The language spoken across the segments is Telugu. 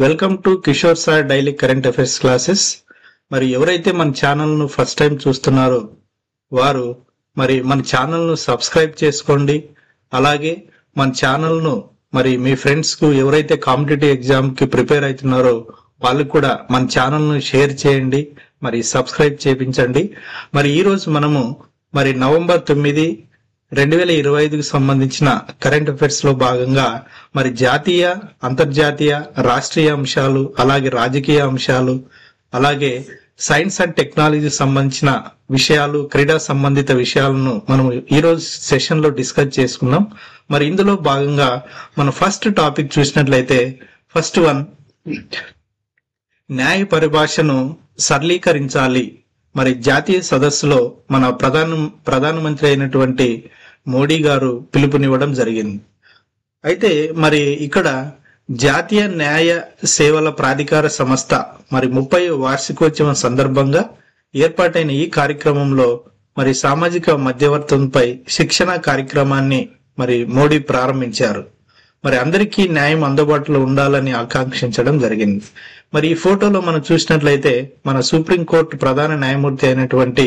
Welcome to Kishore sir daily current affairs classes. మరి ఎవరైతే మన ఛానల్ను ఫస్ట్ టైం చూస్తున్నారో వారు మన ఛానల్ను సబ్స్క్రైబ్ చేసుకోండి. అలాగే మన ఛానల్ను మీ ఫ్రెండ్స్కు ఎవరైతే కాంపిటేటివ్ ఎగ్జామ్కి ప్రిపేర్ అవుతున్నారో వాళ్ళకు కూడా మన ఛానల్ను షేర్ చేయండి, సబ్స్క్రైబ్ చేయించండి. ఈరోజు మనము నవంబర్ 9, 2025కు సంబంధించిన కరెంట్ అఫైర్స్ లో భాగంగా జాతీయ, అంతర్జాతీయ, రాష్ట్రీయ అంశాలు, అలాగే రాజకీయ అంశాలు, అలాగే సైన్స్ అండ్ టెక్నాలజీ సంబంధించిన విషయాలు, క్రీడా సంబంధిత విషయాలను మనం ఈరోజు సెషన్ లో డిస్కస్ చేసుకున్నాం. ఇందులో భాగంగా మన ఫస్ట్ టాపిక్ చూసినట్లయితే ఫస్ట్ వన్, న్యాయ పరిభాషను సరళీకరించాలి. జాతీయ సదస్సులో మన ప్రధానమంత్రి అయినటువంటి మోడీ గారు పిలుపునివ్వడం జరిగింది. అయితే ఇక్కడ జాతీయ న్యాయ సేవల ప్రాధికార సంస్థ 30వ వార్షికోత్సవం సందర్భంగా ఏర్పాటైన ఈ కార్యక్రమంలో సామాజిక మధ్యవర్తంపై శిక్షణ కార్యక్రమాన్ని మోడీ ప్రారంభించారు. అందరికీ న్యాయం అందుబాటులో ఉండాలని ఆకాంక్షించడం జరిగింది. ఈ ఫోటోలో మనం చూసినట్లయితే మన సుప్రీంకోర్టు ప్రధాన న్యాయమూర్తి అయినటువంటి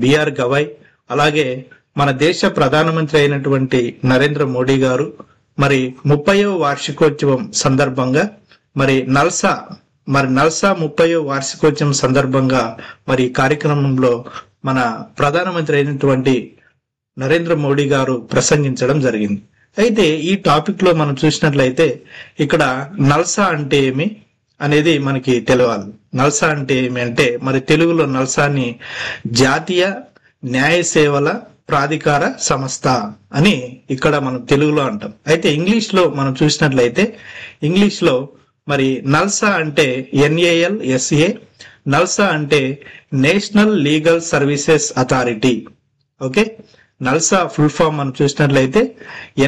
బిఆర్ గవాయ్, అలాగే మన దేశ ప్రధానమంత్రి అయినటువంటి నరేంద్ర మోడీ గారు 30వ వార్షికోత్సవం సందర్భంగా నల్సా 30వ వార్షికోత్సవం సందర్భంగా ఈ కార్యక్రమంలో మన ప్రధానమంత్రి అయినటువంటి నరేంద్ర మోడీ గారు ప్రసంగించడం జరిగింది. అయితే ఈ టాపిక్ లో మనం చూసినట్లయితే ఇక్కడ నల్సా అంటే ఏమి అనేది మనకి తెలియాలి. నల్సా అంటే ఏమి అంటే తెలుగులో నల్సాని జాతీయ న్యాయ సేవల ప్రాధికార సంస్థ అని ఇక్కడ మనం తెలుగులో అంటాం. అయితే ఇంగ్లీష్ లో మనం చూసినట్లయితే ఇంగ్లీష్ లో నల్సా అంటే NALSA, నల్సా అంటే national legal services authority. Okay, NALSA full form మనం చూసినట్లయితే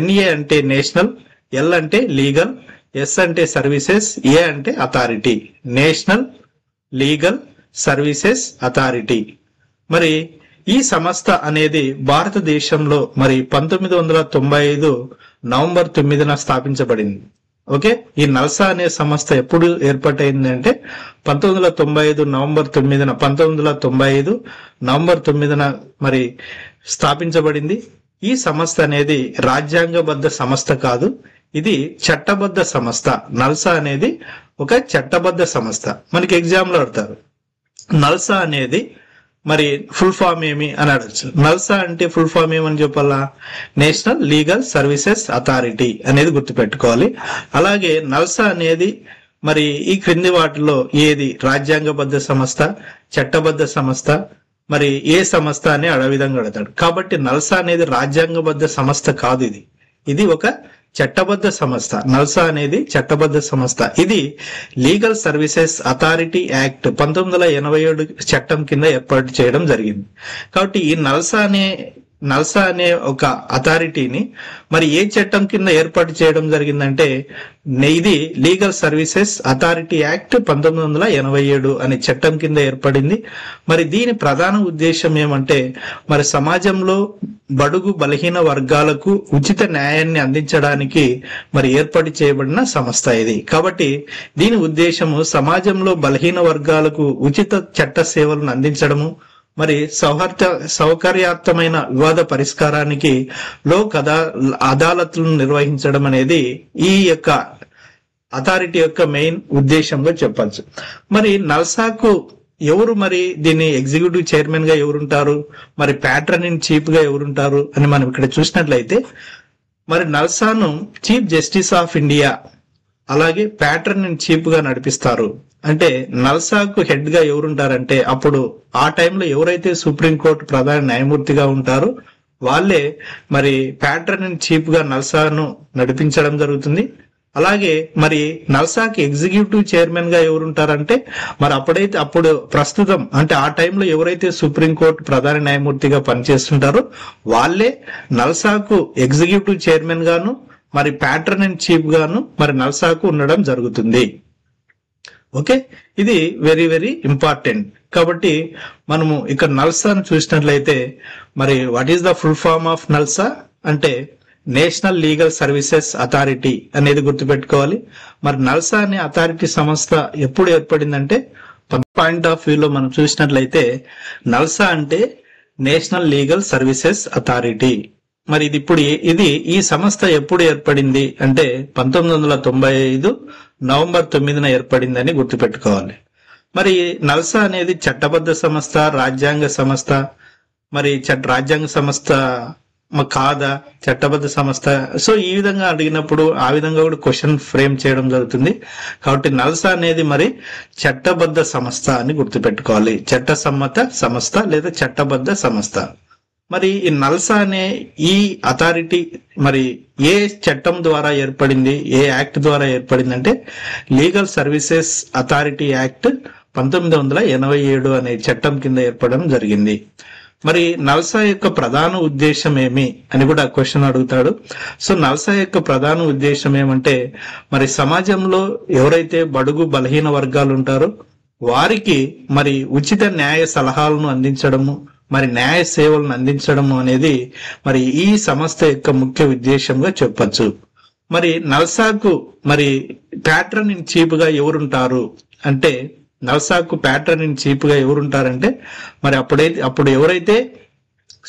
NA అంటే నేషనల్, L అంటే లీగల్, S అంటే సర్వీసెస్, A అంటే authority, national legal services authority. ఈ సంస్థ అనేది భారతదేశంలో 1995 నవంబర్ 9న స్థాపించబడింది. ఓకే, ఈ నల్సా అనే సంస్థ ఎప్పుడు ఏర్పాటైంది అంటే 1995 నవంబర్ 9న స్థాపించబడింది. ఈ సంస్థ అనేది రాజ్యాంగబద్ధ సంస్థ కాదు, ఇది చట్టబద్ధ సంస్థ. నల్సా అనేది ఒక చట్టబద్ధ సంస్థ. ఎగ్జామ్ లో అడతారు నల్సా అనేది ఫుల్ ఫామ్ ఏమి అని అడగచ్చు. నల్సా అంటే ఫుల్ ఫామ్ ఏమని చెప్పాలా? నేషనల్ లీగల్ సర్వీసెస్ అథారిటీ అనేది గుర్తుపెట్టుకోవాలి. అలాగే నల్సా అనేది ఈ క్రింది వాటిలో ఏది రాజ్యాంగబద్ధ సంస్థ, చట్టబద్ధ సంస్థ, ఏ సంస్థ అని విధంగా అడతాడు. కాబట్టి నల్సా అనేది రాజ్యాంగబద్ధ సంస్థ కాదు, ఇది ఒక చట్టబద్ధ సంస్థ. నల్సా అనేది చట్టబద్ధ సంస్థ. ఇది లీగల్ సర్వీసెస్ అథారిటీ యాక్ట్ 1987 చట్టం కింద ఏర్పాటు చేయడం జరిగింది. కాబట్టి ఈ నల్సా అనే ఒక అథారిటీని ఏ చట్టం కింద ఏర్పాటు చేయడం జరిగిందంటే ఇది లీగల్ సర్వీసెస్ అథారిటీ యాక్ట్ 1987 అనే చట్టం కింద ఏర్పడింది. దీని ప్రధాన ఉద్దేశం ఏమంటే సమాజంలో బడుగు బలహీన వర్గాలకు ఉచిత న్యాయాన్ని అందించడానికి ఏర్పాటు చేయబడిన సంస్థ ఇది. కాబట్టి దీని ఉద్దేశము సమాజంలో బలహీన వర్గాలకు ఉచిత చట్ట సేవలను అందించడము, సౌకర్యార్థమైన వివాద పరిష్కారానికి లోక్ అదాలత్లను నిర్వహించడం అనేది ఈ యొక్క అథారిటీ యొక్క మెయిన్ ఉద్దేశంగా చెప్పచ్చు. నల్సాకు ఎవరు దీన్ని ఎగ్జిక్యూటివ్ చైర్మన్ గా ఎవరుంటారు, ప్యాట్రన్ ఇన్ చీఫ్ గా ఎవరుంటారు అని మనం ఇక్కడ చూసినట్లయితే నల్సాను చీఫ్ జస్టిస్ ఆఫ్ ఇండియా, అలాగే ప్యాట్రన్ ఇన్ చీఫ్ గా నడిపిస్తారు. అంటే నల్సాకు హెడ్ గా ఎవరుంటారంటే అప్పుడు ఆ టైంలో ఎవరైతే సుప్రీంకోర్టు ప్రధాన న్యాయమూర్తిగా ఉంటారో వాళ్ళే ప్యాట్రన్ ఇన్ చీఫ్ గా నల్సాను నడిపించడం జరుగుతుంది. అలాగే నల్సాకి ఎగ్జిక్యూటివ్ చైర్మన్ గా ఎవరుంటారంటే అప్పుడు ప్రస్తుతం అంటే ఆ టైంలో ఎవరైతే సుప్రీంకోర్టు ప్రధాన న్యాయమూర్తిగా పనిచేస్తుంటారో వాళ్ళే నల్సాకు ఎగ్జిక్యూటివ్ చైర్మన్ గాను ప్యాట్రన్ ఇన్ చీఫ్ గాను నల్సాకు ఉండడం జరుగుతుంది. ఓకే, ఇది వెరీ వెరీ ఇంపార్టెంట్. కాబట్టి మనము ఇక్కడ నల్సాను చూసినట్లయితే what is the full form of NALSA అంటే నేషనల్ లీగల్ సర్వీసెస్ అథారిటీ అనేది గుర్తుపెట్టుకోవాలి. మరి నల్సా అనే అథారిటీ సంస్థ ఎప్పుడు ఏర్పడిందంటే పాయింట్ ఆఫ్ వ్యూలో మనం చూసినట్లయితే నల్సా అంటే నేషనల్ లీగల్ సర్వీసెస్ అథారిటీ. మరి ఇది ఈ సంస్థ ఎప్పుడు ఏర్పడింది అంటే 1995 నవంబర్ 9న ఏర్పడిందని గుర్తుపెట్టుకోవాలి. మరి నల్సా అనేది చట్టబద్ధ సంస్థ, రాజ్యాంగ సంస్థ, మరి రాజ్యాంగ సంస్థ కాదా, చట్టబద్ధ సంస్థ? సో ఈ విధంగా అడిగినప్పుడు ఆ విధంగా కూడా క్వశ్చన్ ఫ్రేమ్ చేయడం జరుగుతుంది. కాబట్టి నల్సా అనేది మరి చట్టబద్ధ సంస్థ అని గుర్తుపెట్టుకోవాలి. చట్టసమ్మత సంస్థ లేదా చట్టబద్ధ సంస్థ. మరి ఈ నల్సా అనే ఈ అథారిటీ మరి ఏ చట్టం ద్వారా ఏర్పడింది, ఏ యాక్ట్ ద్వారా ఏర్పడింది అంటే లీగల్ సర్వీసెస్ అథారిటీ యాక్ట్ 1987 అనే చట్టం కింద ఏర్పడడం జరిగింది. మరి నల్సా యొక్క ప్రధాన ఉద్దేశం ఏమి అని కూడా క్వశ్చన్ అడుగుతాడు. సో నల్సా యొక్క ప్రధాన ఉద్దేశం ఏమంటే మరి సమాజంలో ఎవరైతే బడుగు బలహీన వర్గాలు ఉంటారో వారికి మరి ఉచిత న్యాయ సలహాలను అందించడము, మరి న్యాయ సేవలను అందించడము అనేది మరి ఈ సంస్థ యొక్క ముఖ్య ఉద్దేశంగా చెప్పొచ్చు. మరి నల్సాకు మరి ప్యాట్రన్ ఇన్ చీఫ్ గా ఎవరుంటారు అంటే నల్సాకు ప్యాట్రన్ ఇన్ చీఫ్ గా ఎవరుంటారంటే మరి అప్పుడు ఎవరైతే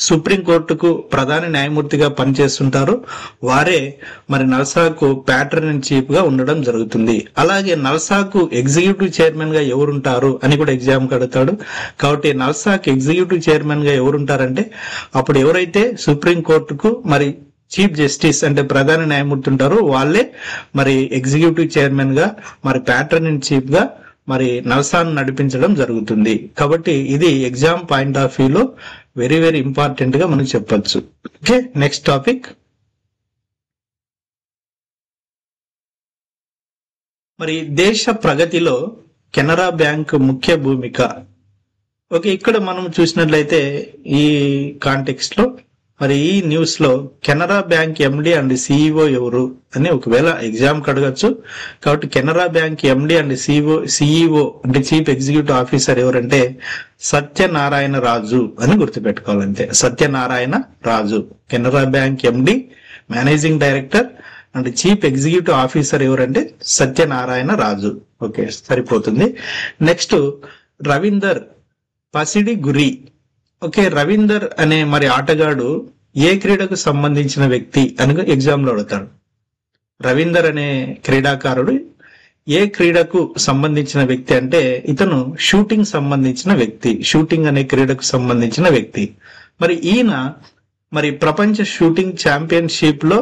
సుప్రీంకోర్టుకు ప్రధాన న్యాయమూర్తిగా పనిచేస్తుంటారో వారే మరి నల్సాకు ప్యాట్రన్ ఇన్ చీఫ్ గా ఉండడం జరుగుతుంది. అలాగే నల్సాకు ఎగ్జిక్యూటివ్ చైర్మన్ గా ఎవరుంటారు అని కూడా ఎగ్జామ్ కడతాడు. కాబట్టి నల్సాకు ఎగ్జిక్యూటివ్ చైర్మన్ గా ఎవరుంటారంటే అప్పుడు ఎవరైతే సుప్రీంకోర్టుకు మరి చీఫ్ జస్టిస్ అంటే ప్రధాన న్యాయమూర్తి ఉంటారో వాళ్ళే మరి ఎగ్జిక్యూటివ్ చైర్మన్ గా మరి ప్యాట్రన్ ఇన్ చీఫ్ గా మరి నల్సాను నడిపించడం జరుగుతుంది. కాబట్టి ఇది ఎగ్జామ్ పాయింట్ ఆఫ్ వ్యూలో వెరీ వెరీ ఇంపార్టెంట్ గా మనం చెప్పొచ్చు. Okay, next topic. మరి దేశ ప్రగతిలో కెనరా బ్యాంక్ ముఖ్య భూమిక. ఓకే, ఇక్కడ మనం చూసినట్లయితే ఈ కాంటెక్స్ట్ లో మరి ఈ న్యూస్ లో Canara Bank MD and CEO ఎవరు అని ఒకవేళ ఎగ్జామ్ అడగచ్చు. కాబట్టి Canara Bank MD and CEO అంటే చీఫ్ ఎగ్జిక్యూటివ్ ఆఫీసర్ ఎవరంటే సత్యనారాయణ రాజు అని గుర్తుపెట్టుకోవాలంటే. Satyanarayana Raju Canara Bank MD, managing director and chief executive officer ఎవరంటే సత్యనారాయణ రాజు. ఓకే, సరిపోతుంది. నెక్స్ట్ రవీందర్ పసిడి గురి. ఓకే, రవీందర్ అనే మరి ఆటగాడు ఏ క్రీడకు సంబంధించిన వ్యక్తి అని ఎగ్జామ్ లో అడుగుతాడు. రవీందర్ అనే క్రీడాకారుడు ఏ క్రీడకు సంబంధించిన వ్యక్తి అంటే ఇతను షూటింగ్ సంబంధించిన వ్యక్తి, షూటింగ్ అనే క్రీడకు సంబంధించిన వ్యక్తి. మరి ఈయన మరి ప్రపంచ షూటింగ్ ఛాంపియన్షిప్ లో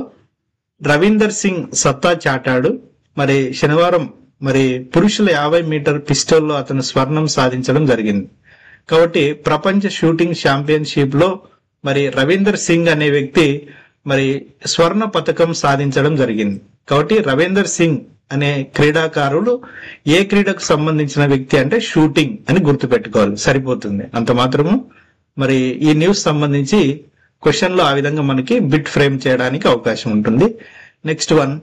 రవీందర్ సింగ్ సత్తా చాటాడు. మరి శనివారం మరి పురుషుల 50 మీటర్ పిస్టల్లో అతను స్వర్ణం సాధించడం జరిగింది. కాబట్టి ప్రపంచ షూటింగ్ ఛాంపియన్షిప్ లో మరి రవీందర్ సింగ్ అనే వ్యక్తి మరి స్వర్ణ పతకం సాధించడం జరిగింది. కాబట్టి రవీందర్ సింగ్ అనే క్రీడాకారుడు ఏ క్రీడకు సంబంధించిన వ్యక్తి అంటే షూటింగ్ అని గుర్తుపెట్టుకోవాలి, సరిపోతుంది. అంత మాత్రము. మరి ఈ న్యూస్ సంబంధించి క్వశ్చన్ లో ఆ విధంగా మనకి బిట్ ఫ్రేమ్ చేయడానికి అవకాశం ఉంటుంది. Next one,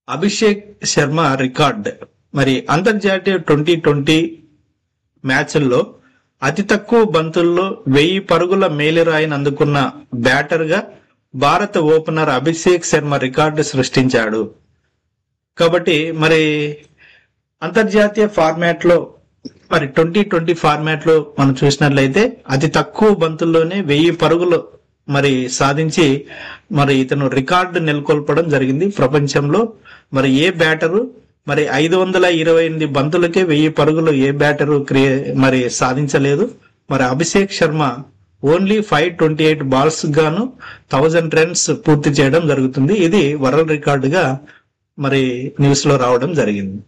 Abhishek Sharma record. మరి అంతర్జాతీయ 2020 మ్యాచ్ల్లో అతి తక్కువ బంతుల్లో 1000 పరుగుల మేలిరాయిని అందుకున్న బ్యాటర్ గా భారత ఓపెనర్ అభిషేక్ శర్మ రికార్డు సృష్టించాడు. కాబట్టి మరి అంతర్జాతీయ ఫార్మాట్ లో మరి 2020 ఫార్మాట్ లో మనం చూసినట్లయితే అతి తక్కువ బంతుల్లోనే 1000 పరుగులు మరి సాధించి మరి ఇతను రికార్డు నెలకొల్పడం జరిగింది ప్రపంచంలో. మరి ఏ బ్యాటరు మరి 528 బంతులకే 1000 పరుగులు ఏ బ్యాటరు మరి సాధించలేదు. మరి అభిషేక్ శర్మ ఓన్లీ 528 బాల్స్ గాను 1000 రన్స్ పూర్తి చేయడం జరుగుతుంది. ఇది వరల్డ్ రికార్డుగా మరి న్యూస్ లో రావడం జరిగింది.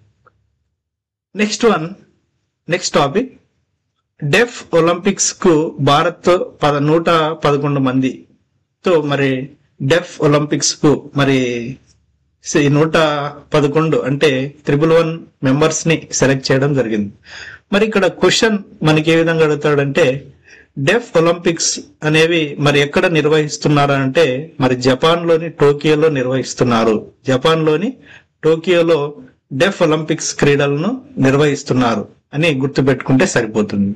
నెక్స్ట్ వన్, నెక్స్ట్ టాపిక్, డెఫ్ ఒలింపిక్స్ కు భారత్ 111 మందితో మరి డెఫ్ ఒలింపిక్స్ కు మరి 111 అంటే 111 మెంబర్స్ ని సెలెక్ట్ చేయడం జరిగింది. మరి ఇక్కడ క్వశ్చన్ మనకి ఏ విధంగా అడుగుతాడంటే డెఫ్ ఒలింపిక్స్ అనేవి మరి ఎక్కడ నిర్వహిస్తున్నారంటే మరి జపాన్ లోని టోకియోలో నిర్వహిస్తున్నారు. జపాన్ లోని టోకియోలో డెఫ్ ఒలింపిక్స్ క్రీడలను నిర్వహిస్తున్నారు అని గుర్తుపెట్టుకుంటే సరిపోతుంది.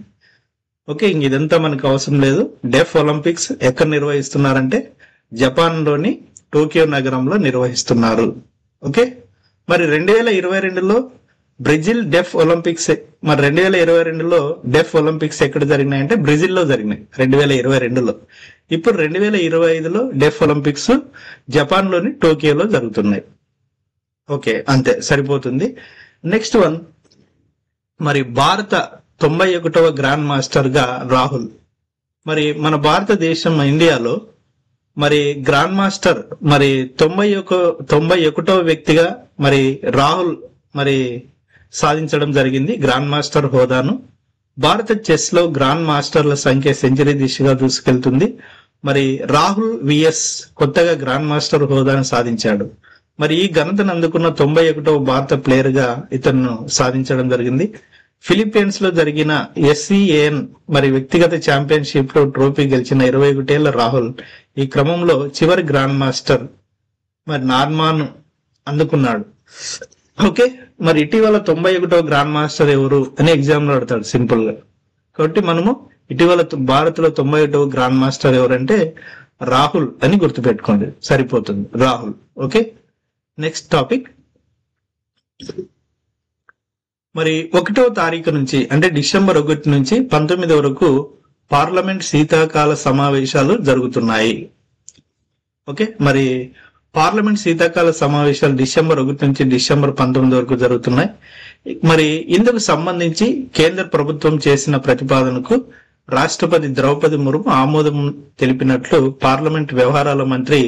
ఓకే, ఇదంతా మనకు అవసరం లేదు. డెఫ్ ఒలింపిక్స్ ఎక్కడ నిర్వహిస్తున్నారంటే జపాన్ లోని టోక్యో నగరంలో నిర్వహిస్తున్నారు. ఓకే, మరి 2022లో బ్రెజిల్ డెఫ్ ఒలింపిక్స్, మరి 2022లో డెఫ్ ఒలింపిక్స్ ఎక్కడ జరిగినాయంటే బ్రెజిల్లో జరిగినాయి 2022లో. ఇప్పుడు 2025లో డెఫ్ ఒలింపిక్స్ జపాన్ లోని టోక్యోలో జరుగుతున్నాయి. ఓకే, అంతే సరిపోతుంది. నెక్స్ట్ వన్, మరి భారత 91వ గ్రాండ్ మాస్టర్ గా రాహుల్. మరి మన భారతదేశం ఇండియాలో మరి గ్రాండ్ మాస్టర్ మరి 91వ వ్యక్తిగా మరి రాహుల్ మరి సాధించడం జరిగింది గ్రాండ్ మాస్టర్ హోదాను. భారత చెస్ లో గ్రాండ్ మాస్టర్ల సంఖ్య సెంచరీ దిశగా దూసుకెళ్తుంది. మరి రాహుల్ విఎస్ కొత్తగా గ్రాండ్ మాస్టర్ హోదాను సాధించాడు. మరి ఈ ఘనతను అందుకున్న 91వ భారత ప్లేయర్ గా ఇతను సాధించడం జరిగింది. ఫిలిప్పీన్స్ లో జరిగిన ఎస్సీఏఎన్ మరి వ్యక్తిగత ఛాంపియన్షిప్ లో ట్రోఫీ గెలిచిన 21 ఏళ్ల రాహుల్ ఈ క్రమంలో చివరి గ్రాండ్ మాస్టర్ మరి నార్మాను అందుకున్నాడు. ఓకే, మరి ఇటీవల 91వ గ్రాండ్ మాస్టర్ ఎవరు అని ఎగ్జామ్ లో అడతాడు సింపుల్ గా. కాబట్టి మనము ఇటీవల భారత్ లో 91వ గ్రాండ్ మాస్టర్ ఎవరంటే రాహుల్ అని గుర్తుపెట్టుకోండి, సరిపోతుంది రాహుల్. Okay, next topic. మరి 1వ తారీఖు నుంచి అంటే డిసెంబర్ 1 నుంచి 19 వరకు పార్లమెంట్ శీతాకాల సమావేశాలు జరుగుతున్నాయి. ఓకే, మరి పార్లమెంట్ శీతాకాల సమావేశాలు డిసెంబర్ 1 నుంచి డిసెంబర్ 19 వరకు జరుగుతున్నాయి. మరి ఇందుకు సంబంధించి కేంద్ర ప్రభుత్వం చేసిన ప్రతిపాదనకు రాష్ట్రపతి ద్రౌపది ముర్ము ఆమోదం తెలిపినట్లు పార్లమెంట్ వ్యవహారాల మంత్రి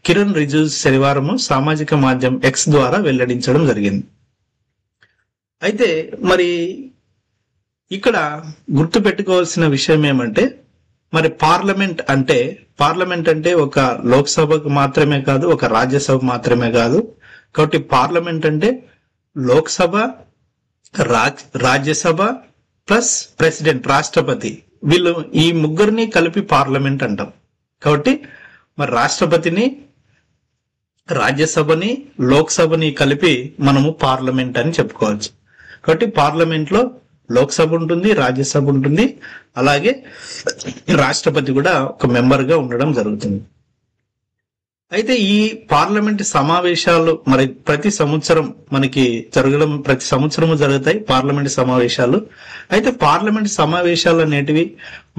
కిరణ్ రిజిజు శనివారం సామాజిక మాధ్యమం ఎక్స్ ద్వారా వెల్లడించడం జరిగింది. అయితే మరి ఇక్కడ గుర్తు పెట్టుకోవాల్సిన విషయం ఏమంటే, మరి పార్లమెంట్ అంటే ఒక లోక్సభకు మాత్రమే కాదు, ఒక రాజ్యసభ మాత్రమే కాదు. కాబట్టి పార్లమెంట్ అంటే లోక్సభ, రాజ్యసభ ప్లస్ ప్రెసిడెంట్ రాష్ట్రపతి, వీళ్ళు ఈ ముగ్గురిని కలిపి పార్లమెంట్ అంటాం. కాబట్టి మరి రాష్ట్రపతిని, రాజ్యసభని, లోక్సభని కలిపి మనము పార్లమెంట్ అని చెప్పుకోవచ్చు. కాబట్టి పార్లమెంట్ లో లోక్సభ ఉంటుంది, రాజ్యసభ ఉంటుంది, అలాగే రాష్ట్రపతి కూడా ఒక మెంబర్ గా ఉండడం జరుగుతుంది. అయితే ఈ పార్లమెంట్ సమావేశాలు మరి ప్రతి సంవత్సరం జరుగుతాయి పార్లమెంట్ సమావేశాలు. అయితే పార్లమెంట్ సమావేశాలు అనేటివి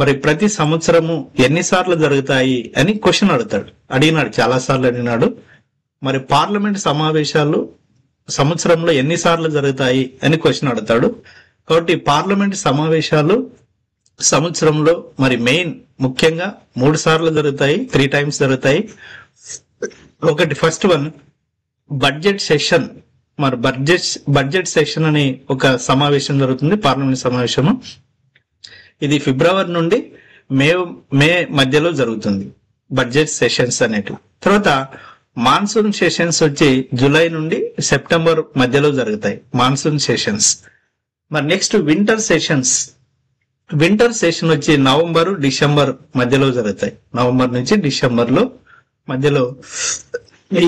మరి ప్రతి సంవత్సరము ఎన్నిసార్లు జరుగుతాయి అని క్వశ్చన్ అడిగినాడు, చాలా సార్లు అడిగినాడు. మరి పార్లమెంట్ సమావేశాలు సంవత్సరంలో ఎన్నిసార్లు జరుగుతాయి అని క్వశ్చన్ అడుగుతాడు. కాబట్టి పార్లమెంట్ సమావేశాలు సంవత్సరంలో మరి ముఖ్యంగా 3 సార్లు జరుగుతాయి, 3 టైమ్స్ జరుగుతాయి. ఒకటి ఫస్ట్ వన్ బడ్జెట్ సెషన్. మరి బడ్జెట్ సెషన్ అని ఒక సమావేశం జరుగుతుంది, పార్లమెంట్ సమావేశము. ఇది ఫిబ్రవరి నుండి మే మధ్యలో జరుగుతుంది బడ్జెట్ సెషన్స్ అనేటివి. తర్వాత మాన్సూన్ సెషన్స్ వచ్చి జూలై నుండి సెప్టెంబర్ మధ్యలో జరుగుతాయి మాన్సూన్ సెషన్స్. మరి నెక్స్ట్ వింటర్ సెషన్ వచ్చి నవంబర్ డిసెంబర్ మధ్యలో జరుగుతాయి. నవంబర్ నుంచి డిసెంబర్ లో మధ్యలో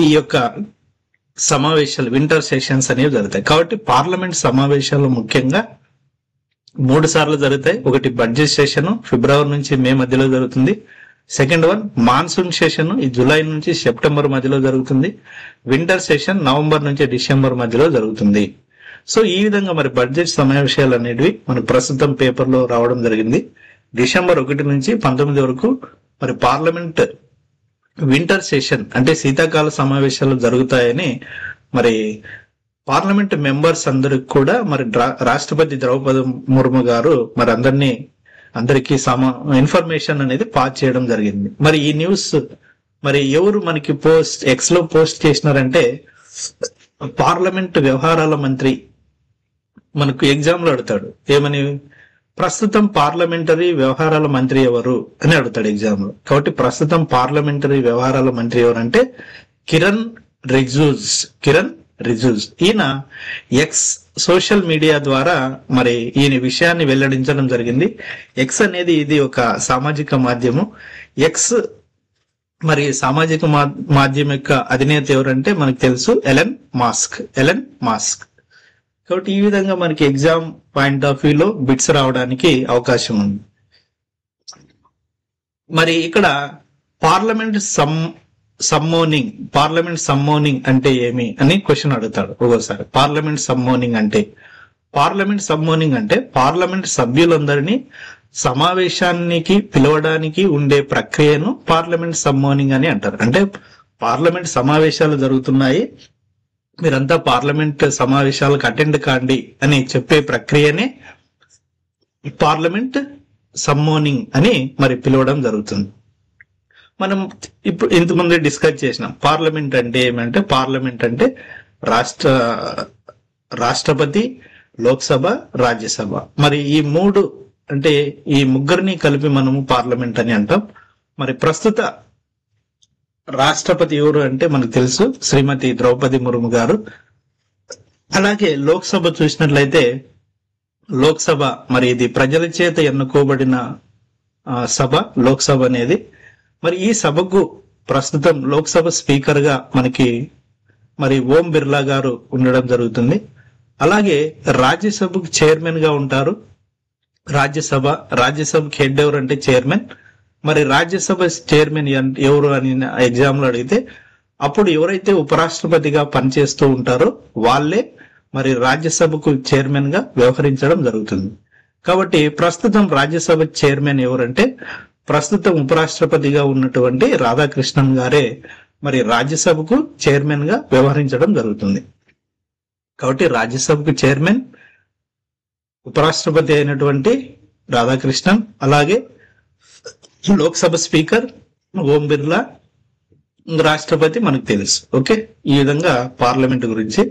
ఈ యొక్క సమావేశాలు వింటర్ సెషన్స్ అనేవి జరుగుతాయి. కాబట్టి పార్లమెంట్ సమావేశాలు ముఖ్యంగా 3 సార్లు జరుగుతాయి. ఒకటి బడ్జెట్ సెషన్ ఫిబ్రవరి నుంచి మే మధ్యలో జరుగుతుంది. సెకండ్ వన్ మాన్సూన్ సెషన్ ఈ జూలై నుంచి సెప్టెంబర్ మధ్యలో జరుగుతుంది. వింటర్ సెషన్ నవంబర్ నుంచి డిసెంబర్ మధ్యలో జరుగుతుంది. సో ఈ విధంగా మరి బడ్జెట్ సమావేశాలు అనేటివి మన ప్రస్తుతం పేపర్ లో రావడం జరిగింది. డిసెంబర్ 1 నుంచి 19 వరకు మరి పార్లమెంట్ వింటర్ సెషన్ అంటే శీతాకాల సమావేశాలు జరుగుతాయని మరి పార్లమెంట్ మెంబర్స్ అందరికి కూడా మరి రాష్ట్రపతి ద్రౌపది ముర్ము గారు మరి అందరికీ ఇన్ఫర్మేషన్ అనేది పాస్ చేయడం జరిగింది. మరి ఈ న్యూస్ మరి ఎవరు మనకి ఎక్స్ లో పోస్ట్ చేసినారంటే పార్లమెంట్ వ్యవహారాల మంత్రి. మనకు ఎగ్జామ్ లో అడుగుతాడు ఏమని, ప్రస్తుతం పార్లమెంటరీ వ్యవహారాల మంత్రి ఎవరు అని అడుగుతాడు ఎగ్జామ్ లో. కాబట్టి ప్రస్తుతం పార్లమెంటరీ వ్యవహారాల మంత్రి ఎవరంటే కిరణ్ రిజిజు. ఈయన ఎక్స్ సోషల్ మీడియా ద్వారా మరి ఈయన విషయాన్ని వెల్లడించడం జరిగింది. ఎక్స్ అనేది ఇది ఒక సామాజిక మాధ్యమం. ఎక్స్ మరి సామాజిక మాధ్యమం యొక్క అధినేత ఎవరంటే మనకు తెలుసు ఎలన్ మాస్క్. కాబట్టి ఈ విధంగా మనకి ఎగ్జామ్ పాయింట్ ఆఫ్ వ్యూలో బిట్స్ రావడానికి అవకాశం ఉంది. మరి ఇక్కడ పార్లమెంట్ సమ్మోనింగ్ అంటే ఏమి అని క్వశ్చన్ అడుగుతాడు ఒక్కోసారి. పార్లమెంట్ సమ్మోనింగ్ అంటే పార్లమెంట్ సభ్యులందరినీ సమావేశానికి పిలవడానికి ఉండే ప్రక్రియను పార్లమెంట్ సమ్మోనింగ్ అని అంటారు. అంటే పార్లమెంట్ సమావేశాలు జరుగుతున్నాయి, మీరంతా పార్లమెంట్ సమావేశాలకు అటెండ్ కాండి అని చెప్పే ప్రక్రియనే పార్లమెంట్ సమ్మోనింగ్ అని మరి పిలవడం జరుగుతుంది. మనం ఇప్పుడు ఇంతకుముందే డిస్కస్ చేసినాం పార్లమెంట్ అంటే ఏమంటే, పార్లమెంట్ అంటే రాష్ట్రపతి, లోక్సభ, రాజ్యసభ. మరి ఈ మూడు అంటే ఈ ముగ్గురిని కలిపి మనము పార్లమెంట్ అని అంటాం. మరి ప్రస్తుత రాష్ట్రపతి ఎవరు అంటే మనకు తెలుసు, శ్రీమతి ద్రౌపది ముర్ము గారు. అలాగే లోక్సభ చూసినట్లయితే లోక్సభ మరి ఇది ప్రజల చేత ఎన్నుకోబడిన సభ లోక్సభ అనేది. మరి ఈ సభకు ప్రస్తుతం లోక్సభ స్పీకర్ గా మనకి మరి ఓం బిర్లా గారు ఉండడం జరుగుతుంది. అలాగే రాజ్యసభకు చైర్మన్ గా ఉంటారు. రాజ్యసభకి హెడ్ ఎవరు అంటే చైర్మన్. మరి రాజ్యసభ చైర్మన్ ఎవరు అని ఎగ్జామ్ లో అడిగితే అప్పుడు ఎవరైతే ఉపరాష్ట్రపతిగా పనిచేస్తూ ఉంటారో వాళ్ళే మరి రాజ్యసభకు చైర్మన్ గా వ్యవహరించడం జరుగుతుంది. కాబట్టి ప్రస్తుతం రాజ్యసభ చైర్మన్ ఎవరంటే ప్రస్తుతం ఉపరాష్ట్రపతిగా ఉన్నటువంటి రాధాకృష్ణన్ గారే మరి రాజ్యసభకు చైర్మన్ గా వ్యవహరించడం జరుగుతుంది. కాబట్టి రాజ్యసభకు చైర్మన్ ఉపరాష్ట్రపతి అయినటువంటి రాధాకృష్ణన్, అలాగే లోక్సభ స్పీకర్ ఓం బిర్లా, రాష్ట్రపతి మనకు తెలుసు. ఓకే, ఈ విధంగా పార్లమెంట్ గురించి.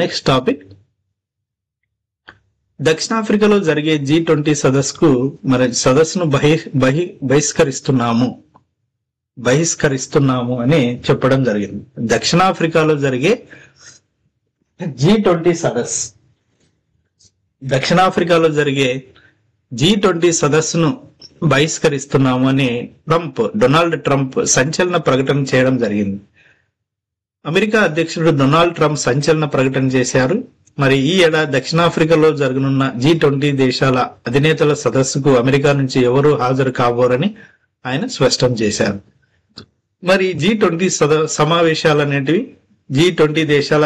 నెక్స్ట్ టాపిక్, దక్షిణాఫ్రికాలో జరిగే G20 సదస్సును బహిష్కరిస్తున్నాము అని చెప్పడం జరిగింది. దక్షిణాఫ్రికాలో జరిగే G20 సదస్సును బహిష్కరిస్తున్నాము అని డొనాల్డ్ ట్రంప్ సంచలన ప్రకటన చేయడం జరిగింది. అమెరికా అధ్యక్షుడు డొనాల్డ్ ట్రంప్ సంచలన ప్రకటన చేశారు. మరి ఈ ఏడాది దక్షిణాఫ్రికాలో జరగనున్న G20 దేశాల అధినేతల సదస్సుకు అమెరికా నుంచి ఎవరూ హాజరు కాబోరని ఆయన స్పష్టం చేశారు. మరి G20 సమావేశాలు అనేటివి, G20 దేశాల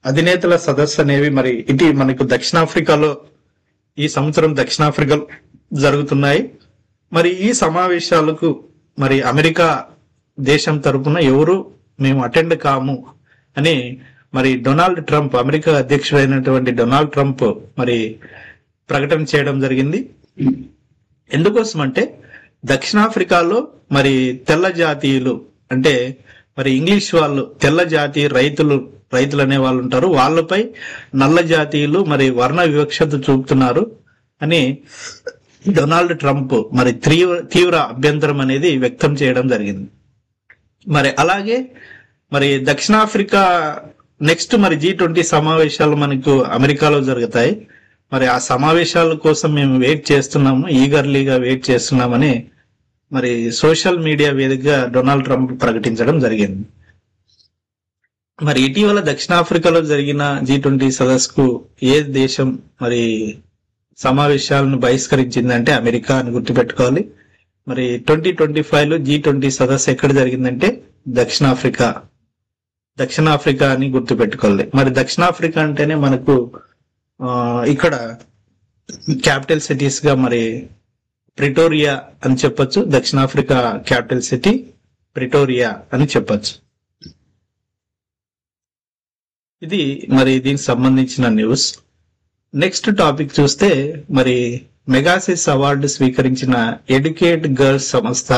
అధినేతల సదస్సు అనేవి మరి ఇది మనకు దక్షిణాఫ్రికాలో ఈ సంవత్సరం దక్షిణాఫ్రికాలో జరుగుతున్నాయి. మరి ఈ సమావేశాలకు మరి అమెరికా దేశం తరపున ఎవరు మేము అటెండ్ కాము అని మరి డొనాల్డ్ ట్రంప్, అమెరికా అధ్యక్షుడైనటువంటి డొనాల్డ్ ట్రంప్ మరి ప్రకటన చేయడం జరిగింది. ఎందుకోసం అంటే దక్షిణాఫ్రికాలో మరి తెల్ల జాతీయులు అంటే మరి ఇంగ్లీష్ వాళ్ళు తెల్ల జాతీయ రైతులు అనే వాళ్ళు ఉంటారు, వాళ్ళపై నల్ల జాతీయులు మరి వర్ణ వివక్షత చూపుతున్నారు అని డొనాల్డ్ ట్రంప్ మరి తీవ్ర అభ్యంతరం అనేది వ్యక్తం చేయడం జరిగింది. మరి అలాగే మరి దక్షిణాఫ్రికా నెక్స్ట్ మరి G20 సమావేశాలు మనకు అమెరికాలో జరుగుతాయి. మరి ఆ సమావేశాల కోసం మేము ఈగర్లీగా వెయిట్ చేస్తున్నామని మరి సోషల్ మీడియా వేదికగా డొనాల్డ్ ట్రంప్ ప్రకటించడం జరిగింది. మరి ఇటీవల దక్షిణాఫ్రికాలో జరిగిన G20 సదస్సుకు ఏ దేశం మరి సమావేశాలను బహిష్కరించిందంటే అమెరికా అని గుర్తుపెట్టుకోవాలి. మరి 2025లో G20 సదస్సు ఎక్కడ జరిగిందంటే దక్షిణాఫ్రికా అని గుర్తుపెట్టుకోవాలి. మరి దక్షిణాఫ్రికా అంటేనే మనకు ఇక్కడ క్యాపిటల్ సిటీస్ గా మరి ప్రిటోరియా అని చెప్పొచ్చు. దక్షిణాఫ్రికా క్యాపిటల్ సిటీ ప్రిటోరియా అని చెప్పొచ్చు. ఇది మరి దీనికి సంబంధించిన న్యూస్. నెక్స్ట్ టాపిక్ చూస్తే మరి మెగాసిస్ అవార్డు స్వీకరించిన ఎడ్యుకేట్ గర్ల్స్ సంస్థ.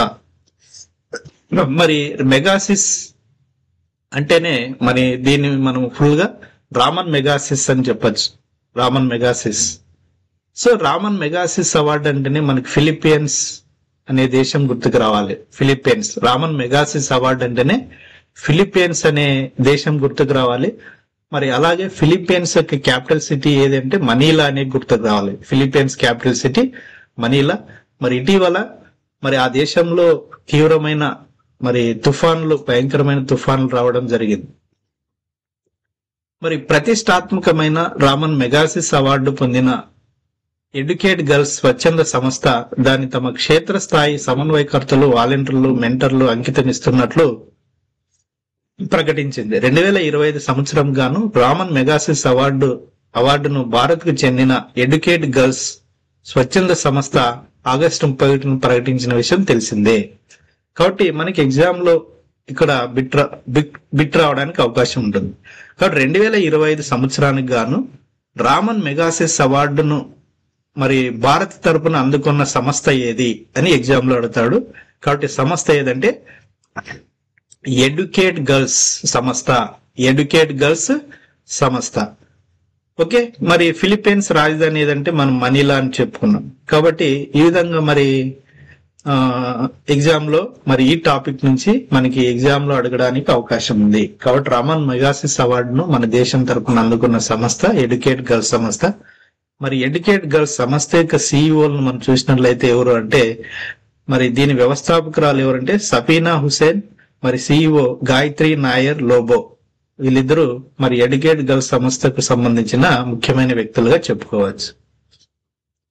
మరి మెగాసిస్ అంటేనే మరి దీన్ని మనం ఫుల్ గా రామన్ మెగాసిస్ అని చెప్పొచ్చు. Ramon Magsaysay. So Ramon Magsaysay award అంటేనే మనకి ఫిలిప్పీన్స్ అనే దేశం గుర్తుకు రావాలి. రామన్ మెగాసిస్ అవార్డు అంటేనే ఫిలిప్పీన్స్ అనే దేశం గుర్తుకు రావాలి. మరి అలాగే ఫిలిప్పీన్స్ యొక్క క్యాపిటల్ సిటీ ఏదంటే మనీలా అనే గుర్తుకు రావాలి. Philippines capital city Manila. మరి ఇటీవల మరి ఆ దేశంలో తీవ్రమైన మరి భయంకరమైన తుఫాన్లు రావడం జరిగింది. మరి ప్రతిష్టాత్మకమైన రామన్ మెగాసిస్ అవార్డు పొందిన ఎడ్యుకేట్ గర్ల్స్ స్వచ్ఛంద సంస్థ దాని తమ క్షేత్రస్థాయి సమన్వయకర్తలు, వాలంటీర్లు, మెంటర్లు అంకితమిస్తున్నట్లు ప్రకటించింది. 2025 సంవత్సరం గాను రామన్ మెగాసిస్ అవార్డును భారత్ కు చెందిన ఎడ్యుకేట్ గర్ల్స్ స్వచ్ఛంద సంస్థ ఆగస్టు 31 ప్రకటించిన విషయం తెలిసిందే. కాబట్టి మనకి ఎగ్జామ్ లో ఇక్కడ బిట్ రావడానికి అవకాశం ఉంటుంది. కాబట్టి 2025 సంవత్సరానికి గాను రామన్ మెగాసిస్ అవార్డును మరి భారత్ తరపున అందుకున్న సంస్థ ఏది అని ఎగ్జామ్ లో అడుగుతాడు. కాబట్టి సంస్థ ఏదంటే ఎడ్యుకేట్ గర్ల్స్ సంస్థ. ఎడ్యుకేట్ గర్ల్స్ సంస్థ. ఓకే, మరి ఫిలిప్పీన్స్ రాజధాని ఏదంటే మనం మనీలా అని చెప్పుకున్నాం. కాబట్టి ఈ విధంగా మరి ఎగ్జామ్ లో మరి ఈ టాపిక్ నుంచి మనకి ఎగ్జామ్ లో అడగడానికి అవకాశం ఉంది. కాబట్టి రామన్ మెగాసిస్ అవార్డును మన దేశం తరపున అందుకున్న సంస్థ ఎడ్యుకేట్ గర్ల్స్ సంస్థ. మరి ఎడ్యుకేట్ గర్ల్స్ సంస్థ యొక్క సిఇఓలను మనం చూసినట్లయితే ఎవరు అంటే మరి దీని వ్యవస్థాపకురాలు ఎవరంటే సఫీనా హుసేన్, మరి సిఇఓ గాయత్రి నాయర్ లోబో. వీళ్ళిద్దరూ మరి ఎడ్యుకేట్ గర్ల్స్ సంస్థకు సంబంధించిన ముఖ్యమైన వ్యక్తులుగా చెప్పుకోవచ్చు.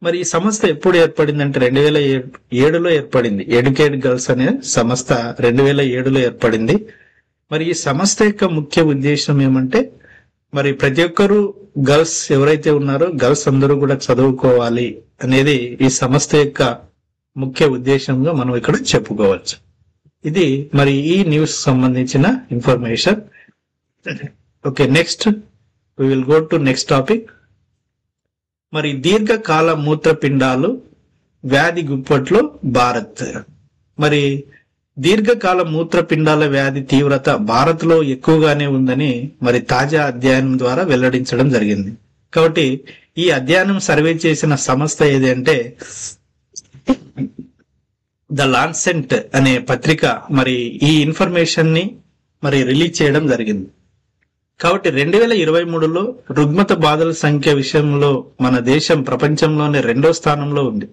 మరి ఈ సంస్థ ఎప్పుడు ఏర్పడిందంటే 2007లో ఏర్పడింది. ఎడ్యుకేట్ గర్ల్స్ అనే సంస్థ 2007లో ఏర్పడింది. మరి ఈ సంస్థ యొక్క ముఖ్య ఉద్దేశం ఏమంటే మరి ప్రతి ఒక్కరు గర్ల్స్ ఎవరైతే ఉన్నారో గర్ల్స్ అందరూ కూడా చదువుకోవాలి అనేది ఈ సంస్థ యొక్క ముఖ్య ఉద్దేశంగా మనం ఇక్కడ చెప్పుకోవచ్చు. ఇది మరి ఈ న్యూస్ సంబంధించిన information. Okay, next we will go to next topic. మరి దీర్ఘకాల మూత్రపిండాలు వ్యాధి గుప్పట్లో భారత్. మరి దీర్ఘకాల మూత్రపిండాల వ్యాధి తీవ్రత భారత్ లో ఎక్కువగానే ఉందని మరి తాజా అధ్యయనం ద్వారా వెల్లడించడం జరిగింది. కాబట్టి ఈ అధ్యయనం సర్వే చేసిన సంస్థ ఏది అంటే ద లాన్సెంట్ అనే పత్రిక మరి ఈ ఇన్ఫర్మేషన్ ని మరి రిలీజ్ చేయడం జరిగింది. కాబట్టి 2023లో రుగ్మత బాధల సంఖ్య విషయంలో మన దేశం ప్రపంచంలోనే 2వ స్థానంలో ఉంది.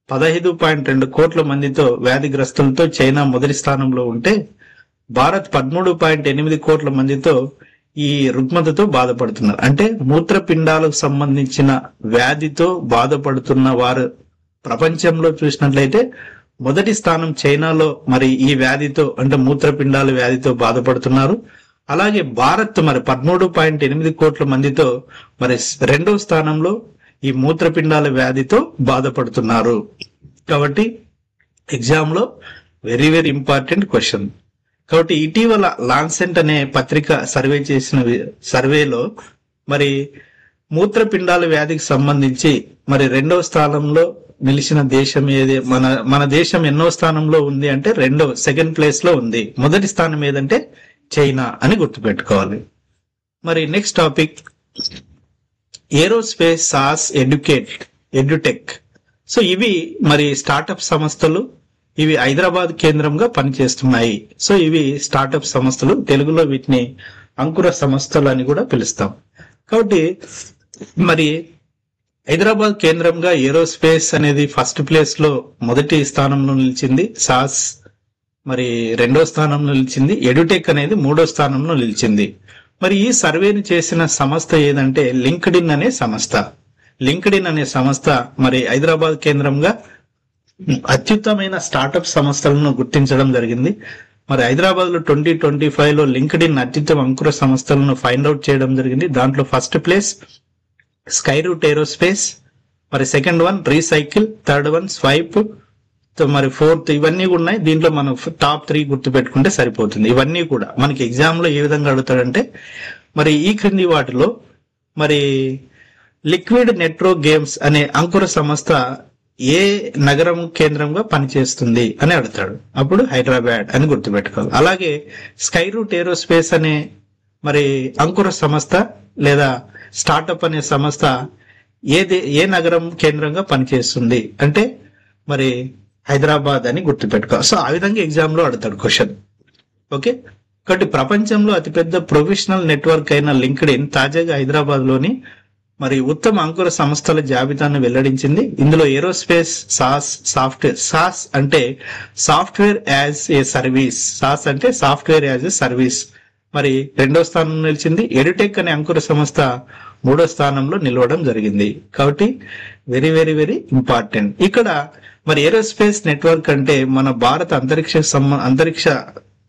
15.2 కోట్ల మందితో వ్యాధిగ్రస్తులతో చైనా మొదటి స్థానంలో ఉంటే భారత్ 13.8 కోట్ల మందితో ఈ రుగ్మతతో బాధపడుతున్నారు. అంటే మూత్రపిండాలకు సంబంధించిన వ్యాధితో బాధపడుతున్న వారు ప్రపంచంలో చూసినట్లయితే మొదటి స్థానం చైనాలో మరి ఈ వ్యాధితో అంటే మూత్రపిండాల వ్యాధితో బాధపడుతున్నారు. అలాగే భారత్ మరి 13.8 కోట్ల మందితో మరి 2వ స్థానంలో ఈ మూత్రపిండాల వ్యాధితో బాధపడుతున్నారు. కాబట్టి ఎగ్జామ్ లో వెరీ వెరీ ఇంపార్టెంట్ క్వశ్చన్. కాబట్టి ఇటీవల లాన్సెంట్ అనే పత్రిక సర్వే చేసిన సర్వేలో మరి మూత్రపిండాల వ్యాధికి సంబంధించి మరి 2వ స్థానంలో నిలిచిన దేశం ఏది, మన దేశం ఎన్నో స్థానంలో ఉంది అంటే సెకండ్ ప్లేస్ లో ఉంది. మొదటి స్థానం ఏదంటే చైనా అని గుర్తుపెట్టుకోవాలి. మరి next topic aerospace sauce edutech. So ఇవి మరి స్టార్టప్ సంస్థలు, ఇవి హైదరాబాద్ కేంద్రంగా పనిచేస్తున్నాయి. సో ఇవి స్టార్టప్ సంస్థలు, తెలుగులో వీటిని అంకుర సంస్థలు అని కూడా పిలుస్తాం. కాబట్టి మరి హైదరాబాద్ కేంద్రంగా ఏరోస్పేస్ అనేది ఫస్ట్ ప్లేస్ లో మొదటి స్థానంలో నిలిచింది. సాస్ మరి 2వ స్థానంలో నిలిచింది. ఎడ్యుటెక్ అనేది 3వ స్థానంలో నిలిచింది. మరి ఈ సర్వేని చేసిన సంస్థ ఏదంటే లింక్డ్ఇన్ అనే సంస్థ. లింక్డ్ఇన్ అనే సంస్థ మరి హైదరాబాద్ కేంద్రంగా అత్యుత్తమైన స్టార్టప్ సంస్థలను గుర్తించడం జరిగింది. మరి హైదరాబాద్ లో 2025లో లింక్డ్ఇన్ అత్యుత్తమ అంకుర సంస్థలను ఫైండ్ అవుట్ చేయడం జరిగింది. దాంట్లో first place Skyroot Aerospace, మరి second one recycle, third one swipe, మరి ఫోర్త్ ఇవన్నీ కూడా ఉన్నాయి. దీంట్లో మనం టాప్ 3 గుర్తు పెట్టుకుంటే సరిపోతుంది. ఇవన్నీ కూడా మనకి ఎగ్జామ్ లో ఏ విధంగా అడుగుతాడంటే మరి ఈ క్రింది వాటిలో మరి లిక్విడ్ నెట్రో గేమ్స్ అనే అంకుర సంస్థ ఏ నగరం కేంద్రంగా పనిచేస్తుంది అని అడుగుతాడు. అప్పుడు హైదరాబాద్ అని గుర్తుపెట్టుకోవాలి. అలాగే స్కై రూట్ ఏరోస్పేస్ అనే మరి అంకుర సంస్థ లేదా స్టార్టప్ అనే సంస్థ ఏ నగరం కేంద్రంగా పనిచేస్తుంది అంటే మరి హైదరాబాద్ అని గుర్తుపెట్టుకోవాలి. సో ఆ విధంగా ఎగ్జామ్ లో అడుగుతాడు క్వశ్చన్. ఓకే, కాబట్టి ప్రపంచంలో అతిపెద్ద ప్రొఫెషనల్ నెట్వర్క్ అయిన లింక్డ్ఇన్ తాజాగా హైదరాబాద్ లోని మరి ఉత్తమ అంకుర సంస్థల జాబితాను వెల్లడించింది. ఇందులో ఏరోస్పేస్ సాస్ అంటే software as a service. Sauce అంటే సాఫ్ట్వేర్ యాజ్ ఏ సర్వీస్ మరి 2వ స్థానంలో నిలిచింది. ఎడ్యుటెక్ అనే అంకుర సంస్థ 3వ స్థానంలో నిలవడం జరిగింది. కాబట్టి వెరీ వెరీ వెరీ ఇంపార్టెంట్. ఇక్కడ మరి ఏరోస్పేస్ నెట్వర్క్ అంటే మన భారత అంతరిక్ష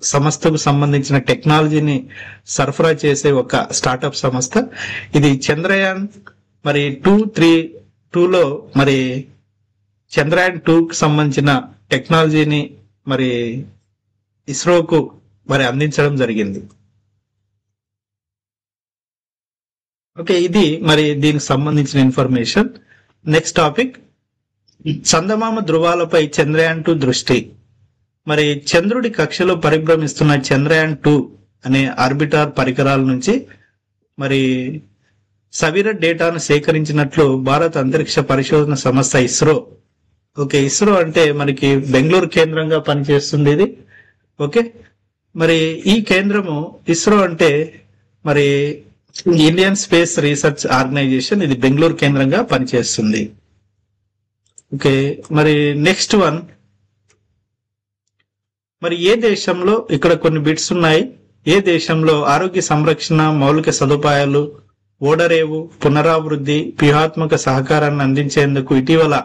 సంస్థకు సంబంధించిన టెక్నాలజీని సరఫరా చేసే ఒక స్టార్టప్ సంస్థ. ఇది చంద్రయాన్ మరి 2లో మరి చంద్రయాన్ 2కు సంబంధించిన టెక్నాలజీని మరి ఇస్రోకు మరి అందించడం జరిగింది. ఓకే, ఇది మరి దీనికి సంబంధించిన ఇన్ఫర్మేషన్. నెక్స్ట్ టాపిక్, చందమామ ధృవాలపై చంద్రయాన్ 2 దృష్టి. మరి చంద్రుడి కక్షలో పరిభ్రమిస్తున్న చంద్రయాన్ 2 అనే ఆర్బిటార్ పరికరాల నుంచి మరి సవిర డేటాను సేకరించినట్లు భారత అంతరిక్ష పరిశోధన సంస్థ ఇస్రో. ఓకే, ఇస్రో అంటే మనకి బెంగళూరు కేంద్రంగా పనిచేస్తుంది ఇది. ఓకే, మరి ఈ కేంద్రము ఇస్రో అంటే మరి ఇండియన్ స్పేస్ రీసెర్చ్ ఆర్గనైజేషన్, ఇది బెంగళూరు కేంద్రంగా పనిచేస్తుంది. ఓకే, మరి నెక్స్ట్ వన్, మరి ఏ దేశంలో, ఇక్కడ కొన్ని బిట్స్ ఉన్నాయి, ఏ దేశంలో ఆరోగ్య సంరక్షణ మౌలిక సదుపాయాలు, ఓడరేవు, పునరావృద్ధి, వ్యూహాత్మక సహకారాన్ని అందించేందుకు ఇటీవల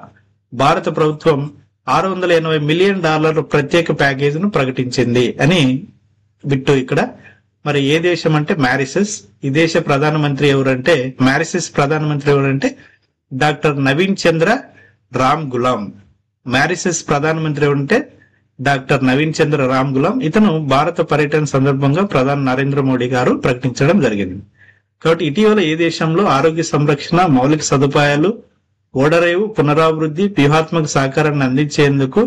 భారత ప్రభుత్వం $680 మిలియన్ ప్రత్యేక ప్యాకేజీను ప్రకటించింది అని బిట్టు ఇక్కడ. మరి ఏ దేశం అంటే మారిషస్. ఈ దేశ ప్రధానమంత్రి ఎవరంటే, మారిషస్ ప్రధానమంత్రి ఎవరంటే డాక్టర్ నవీన్ చంద్ర రామ్ గులాం. మారిషస్ ప్రధానమంత్రి ఎవరంటే డాక్టర్ నవీన్ చంద్ర రామ్ గులాం. ఇతను భారత పర్యటన సందర్భంగా ప్రధాని నరేంద్ర మోడీ గారు ప్రకటించడం జరిగింది. కాబట్టి ఇటీవల ఏ దేశంలో ఆరోగ్య సంరక్షణ మౌలిక సదుపాయాలు, ఓడరేవు, పునరావృద్ధి, వ్యూహాత్మక సహకారాన్ని అందించేందుకు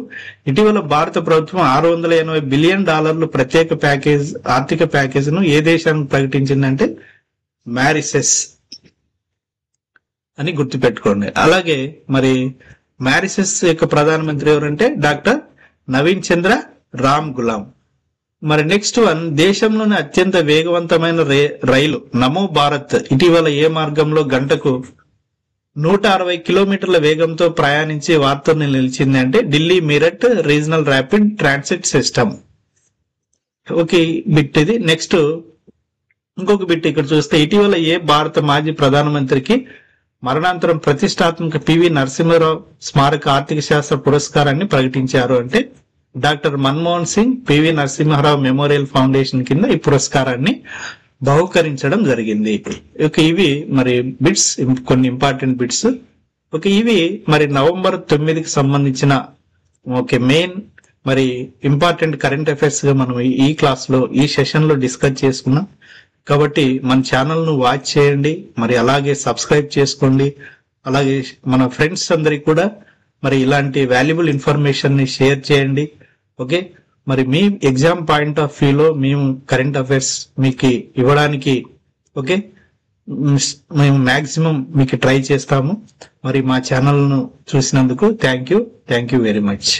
ఇటీవల భారత ప్రభుత్వం $680 బిలియన్ ప్రత్యేక ప్యాకేజ్, ఆర్థిక ప్యాకేజీను ఏ దేశానికి ప్రకటించిందంటే మారిషస్ అని గుర్తుపెట్టుకోండి. అలాగే మరి మారిషస్ యొక్క ప్రధానమంత్రి ఎవరంటే డాక్టర్ నవీన్ చంద్ర రామ్ గులాం. మరి నెక్స్ట్ వన్, దేశంలోని అత్యంత వేగవంతమైన రైలు నమో భారత్ ఇటీవల ఏ మార్గంలో గంటకు 160 కిలోమీటర్ల వేగంతో ప్రయాణించి వార్తల్ని నిలిచింది అంటే Delhi Meerut regional rapid transit system. Okay, bit ఇది. నెక్స్ట్ ఇంకొక బిట్ ఇక్కడ చూస్తే, ఇటీవల ఏ భారత మాజీ ప్రధానమంత్రికి మరణాంతరం ప్రతిష్టాత్మక పివి నరసింహారావు స్మారక ఆర్థిక శాస్త్ర పురస్కారాన్ని ప్రకటించారు అంటే doctor Manmohan Singh PV Narasimha Rao memorial foundation కింద ఈ పురస్కారాన్ని బహుకరించడం జరిగింది. ఓకే, ఇవి మరి బిట్స్, కొన్ని ఇంపార్టెంట్ బిట్స్. ఓకే, ఇవి మరి నవంబర్ 9కి సంబంధించిన ఓకే మెయిన్ మరి ఇంపార్టెంట్ కరెంట్ అఫైర్స్ గా మనం ఈ క్లాస్ లో, ఈ సెషన్ లో డిస్కస్ చేసుకున్నాం. కాబట్టి మన ఛానల్ ను వాచ్ చేయండి, మరి అలాగే సబ్స్క్రైబ్ చేసుకోండి. అలాగే మన ఫ్రెండ్స్ అందరికి కూడా మరి ఇలాంటి వాల్యుబుల్ ఇన్ఫర్మేషన్ ని షేర్ చేయండి. ఓకే, మరి మీ ఎగ్జామ్ పాయింట్ ఆఫ్ వ్యూలో మేము కరెంట్ అఫైర్స్ మీకు ఇవ్వడానికి ఓకే మేము మాక్సిమం మీకు ట్రై చేస్తాము. మరి మా ఛానల్ ను చూసినందుకు థ్యాంక్ యూ వెరీ మచ్.